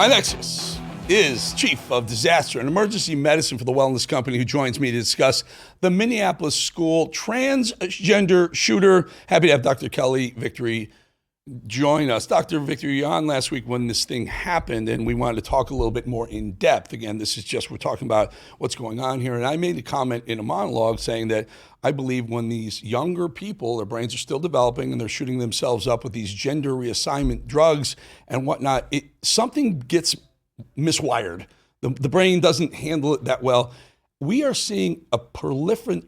My next guest is Chief of Disaster and Emergency Medicine for the Wellness Company, who joins me to discuss the Minneapolis school transgender shooter. Happy to have Dr. Kelly Victory join us. Dr. Victory, you were on last week when this thing happened, and we wanted to talk a little bit more in depth. Again, this is just, we're talking about what's going on here. And I made a comment in a monologue saying that I believe when these younger people, their brains are still developing and they're shooting themselves up with these gender reassignment drugs and whatnot, something gets miswired. The brain doesn't handle it that well. We are seeing a proliferation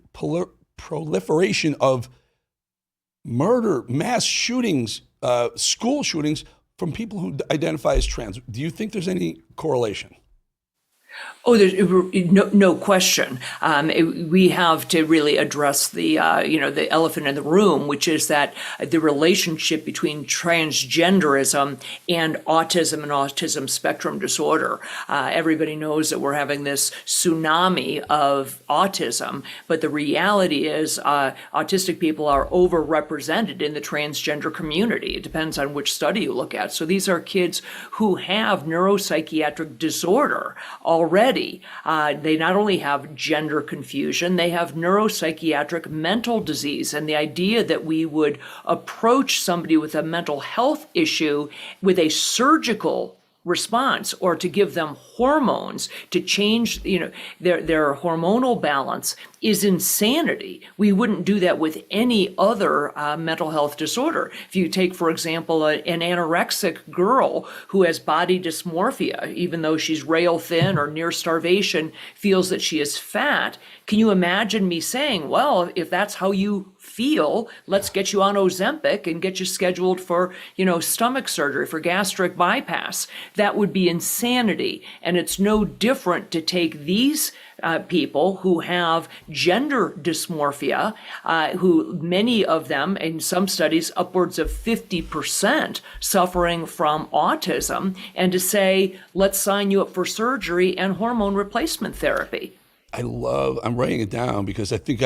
of murder, mass shootings, school shootings from people who identify as trans. Do you think there's any correlation? Oh, there's no question. We have to really address the elephant in the room, which is that the relationship between transgenderism and autism spectrum disorder. Everybody knows that we're having this tsunami of autism, but the reality is autistic people are overrepresented in the transgender community. It depends on which study you look at. So these are kids who have neuropsychiatric disorder already. They not only have gender confusion, they have neuropsychiatric mental disease. And the idea that we would approach somebody with a mental health issue with a surgical response or to give them hormones to change their hormonal balance is insanity. We wouldn't do that with any other mental health disorder. If you take, for example, an anorexic girl who has body dysmorphia, even though she's rail thin or near starvation, feels that she is fat, can you imagine me saying, well, if that's how you feel, let's get you on Ozempic and get you scheduled for, stomach surgery, for gastric bypass? That would be insanity. And it's no different to take these people who have gender dysmorphia, who many of them, in some studies, upwards of 50% suffering from autism, and to say, let's sign you up for surgery and hormone replacement therapy. I'm writing it down because I think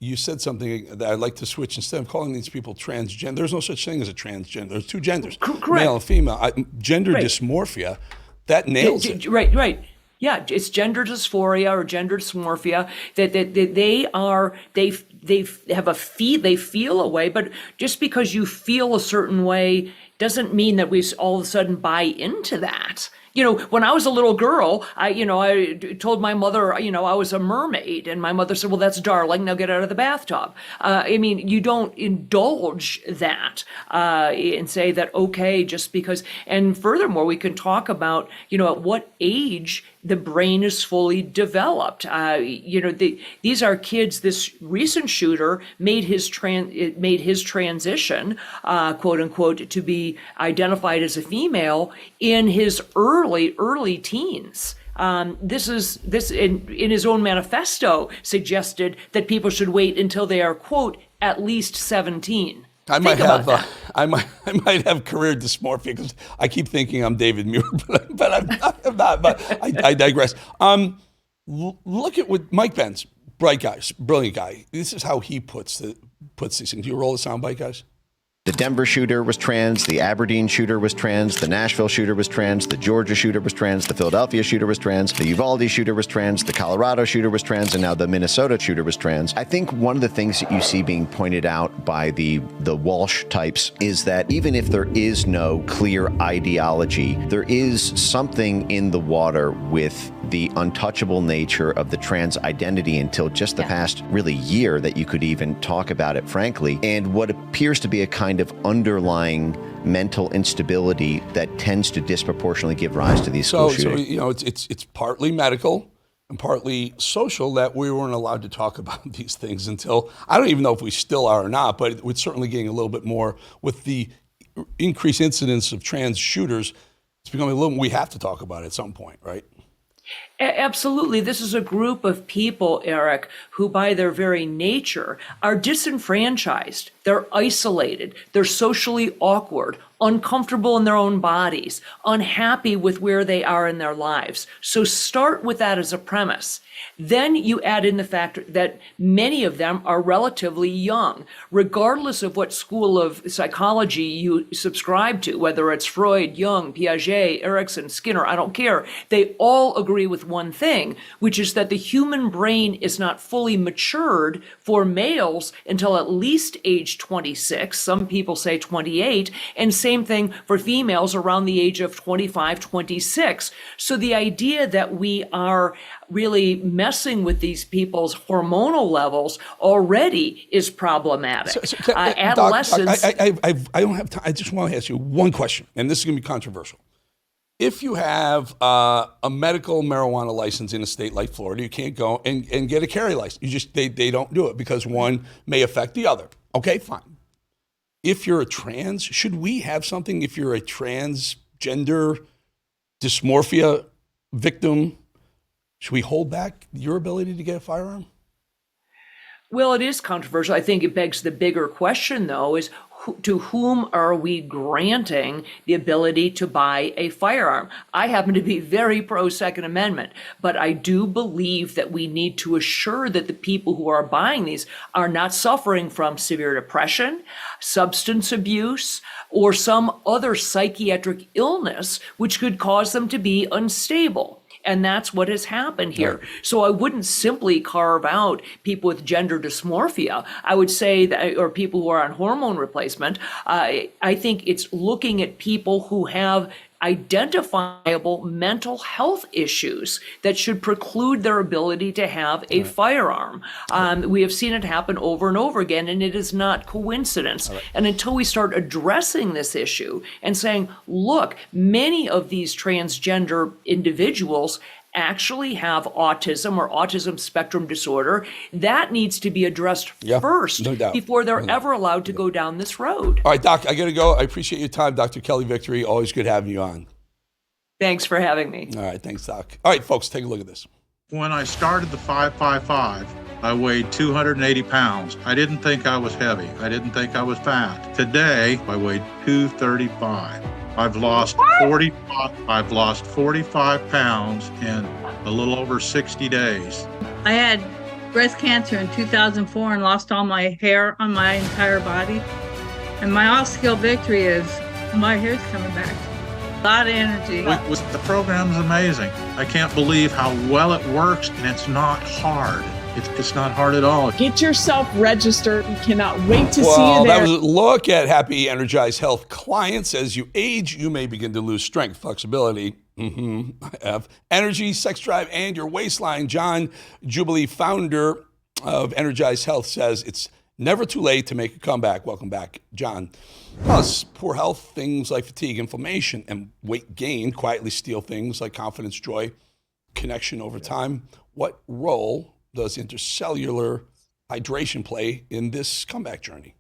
you said something that I'd like to switch. Instead of calling these people transgender, there's no such thing as a transgender. There's two genders, Correct. Male and female. Gender dysmorphia, that nails it. Right. Yeah, it's gender dysphoria or gender dysmorphia. That they feel a way, but just because you feel a certain way doesn't mean that we all of a sudden buy into that. When I was a little girl, I told my mother, I was a mermaid, and my mother said, well, that's darling, now get out of the bathtub. You don't indulge that and say that, okay, just because. And furthermore, we can talk about, at what age the brain is fully developed. These are kids. This recent shooter made his transition, quote unquote, to be identified as a female in his early teens. This in his own manifesto suggested that people should wait until they are, quote, at least 17. I might have career dysmorphia because I keep thinking I'm David Muir, but I'm not. But I digress. Look at what Mike Benz, brilliant guy. This is how he puts these things. Do you roll the soundbite, guys? The Denver shooter was trans, the Aberdeen shooter was trans, the Nashville shooter was trans, the Georgia shooter was trans, the Philadelphia shooter was trans, the Uvalde shooter was trans, the Colorado shooter was trans, and now the Minnesota shooter was trans. I think one of the things that you see being pointed out by the Walsh types is that even if there is no clear ideology, there is something in the water with the untouchable nature of the trans identity until just the past really year that you could even talk about it, frankly, and what appears to be a kind of underlying mental instability that tends to disproportionately give rise to these school shootings. It's partly medical and partly social that we weren't allowed to talk about these things until, I don't even know if we still are or not, but we're certainly getting a little bit more with the increased incidence of trans shooters. It's becoming we have to talk about it at some point, right? Absolutely. This is a group of people, Eric, who by their very nature are disenfranchised. They're isolated. They're socially awkward, uncomfortable in their own bodies, unhappy with where they are in their lives. So start with that as a premise. Then you add in the fact that many of them are relatively young, regardless of what school of psychology you subscribe to, whether it's Freud, Jung, Piaget, Erikson, Skinner, I don't care. They all agree with one thing, which is that the human brain is not fully matured for males until at least age 26. Some people say 28, and same thing for females around the age of 25, 26. So the idea that we are really messing with these people's hormonal levels already is problematic. Adolescents. Doc, I don't have time. I just want to ask you one question, and this is going to be controversial. If you have a medical marijuana license in a state like Florida, you can't go and get a carry license. They don't do it because one may affect the other. Okay, fine. If you're a trans, should we have something if you're a transgender dysmorphia victim? Should we hold back your ability to get a firearm? Well, it is controversial. I think it begs the bigger question, though, is to whom are we granting the ability to buy a firearm? I happen to be very pro Second Amendment, but I do believe that we need to assure that the people who are buying these are not suffering from severe depression, substance abuse, or some other psychiatric illness which could cause them to be unstable. And that's what has happened here. Right. So I wouldn't simply carve out people with gender dysmorphia. I would say that, or people who are on hormone replacement. I think it's looking at people who have identifiable mental health issues that should preclude their ability to have a firearm. We have seen it happen over and over again, and it is not coincidence. And until we start addressing this issue and saying, look, many of these transgender individuals actually have autism or autism spectrum disorder, that needs to be addressed first before they're ever allowed to go down this road. All right, Doc, I got to go. I appreciate your time. Dr. Kelly Victory, always good having you on. Thanks for having me. All right, thanks, Doc. All right, folks, take a look at this. When I started the 555, I weighed 280 pounds. I didn't think I was heavy. I didn't think I was fat. Today, I weighed 235. I've lost 45 pounds in a little over 60 days. I had breast cancer in 2004 and lost all my hair on my entire body. And my off-skill victory is my hair's coming back. A lot of energy. The program's amazing. I can't believe how well it works, and it's not hard. It's not hard at all. Get yourself registered. We cannot wait to see you there. That was a look at happy Energized Health clients. As you age, you may begin to lose strength, flexibility, energy, sex drive, and your waistline. John Jubilee, founder of Energized Health, says it's never too late to make a comeback. Welcome back, John. Plus, poor health, things like fatigue, inflammation, and weight gain quietly steal things like confidence, joy, connection over time. What role does intercellular hydration play in this comeback journey?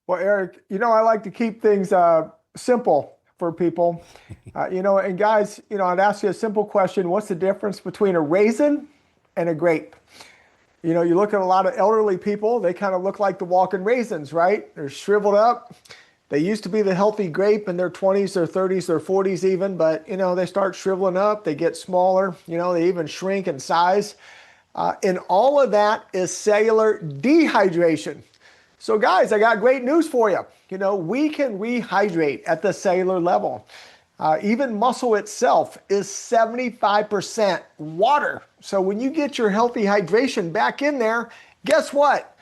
Well, Eric, I like to keep things simple for people. And guys, I'd ask you a simple question. What's the difference between a raisin and a grape? You look at a lot of elderly people, they kind of look like the walking raisins, right? They're shriveled up. They used to be the healthy grape in their 20s, their 30s, their 40s even, but, they start shriveling up, they get smaller, they even shrink in size. And all of that is cellular dehydration. So guys, I got great news for you. We can rehydrate at the cellular level. Even muscle itself is 75% water. So when you get your healthy hydration back in there, guess what?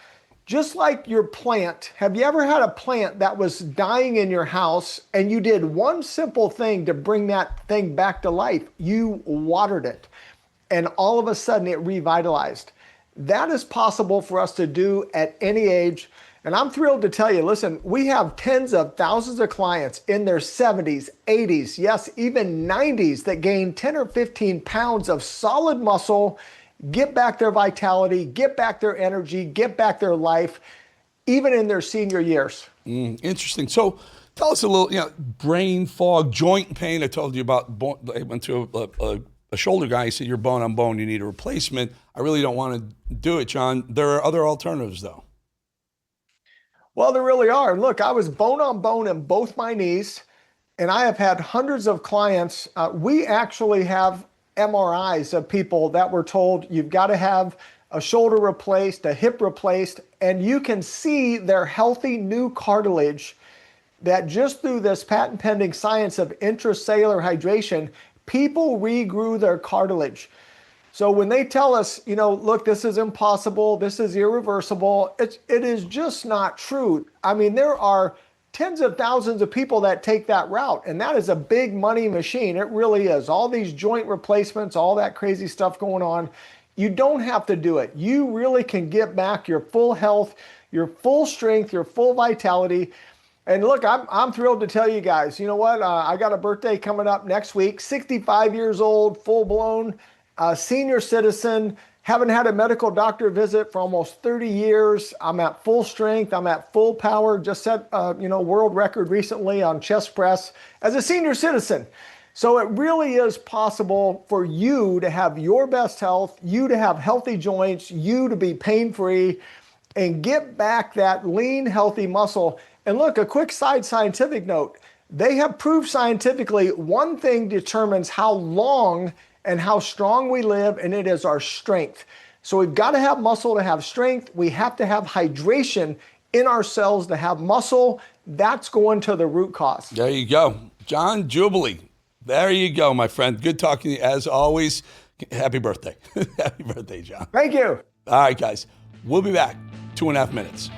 Just like your plant, have you ever had a plant that was dying in your house and you did one simple thing to bring that thing back to life? You watered it and all of a sudden it revitalized. That is possible for us to do at any age. And I'm thrilled to tell you, listen, we have tens of thousands of clients in their 70s, 80s, yes, even 90s that gain 10 or 15 pounds of solid muscle, get back their vitality, get back their energy, get back their life, even in their senior years. Interesting. So tell us a little, brain fog, joint pain. I told you about, I went to a a shoulder guy, he said, you're bone on bone, you need a replacement. I really don't want to do it, John. There are other alternatives, though. Well, there really are. Look, I was bone on bone in both my knees, and I have had hundreds of clients. We actually have MRIs of people that were told you've got to have a shoulder replaced, a hip replaced, and you can see their healthy new cartilage that just through this patent pending science of intracellular hydration, people regrew their cartilage. So when they tell us, look, this is impossible, this is irreversible, it is just not true. I mean, there are tens of thousands of people that take that route, and that is a big money machine. It really is. All these joint replacements, all that crazy stuff going on. You don't have to do it. You really can get back your full health, your full strength, your full vitality. And look, I'm thrilled to tell you guys, you know what? I got a birthday coming up next week, 65 years old, full-blown senior citizen, haven't had a medical doctor visit for almost 30 years. I'm at full strength. I'm at full power. Just set, world record recently on chest press as a senior citizen. So it really is possible for you to have your best health, you to have healthy joints, you to be pain-free, and get back that lean, healthy muscle. And look, a quick side scientific note. They have proved scientifically one thing determines how long and how strong we live, and it is our strength. So we've got to have muscle to have strength. We have to have hydration in our cells to have muscle. That's going to the root cause. There you go. John Jubilee. There you go, my friend. Good talking to you as always. Happy birthday. Happy birthday, John. Thank you. All right, guys. We'll be back. 2.5 minutes.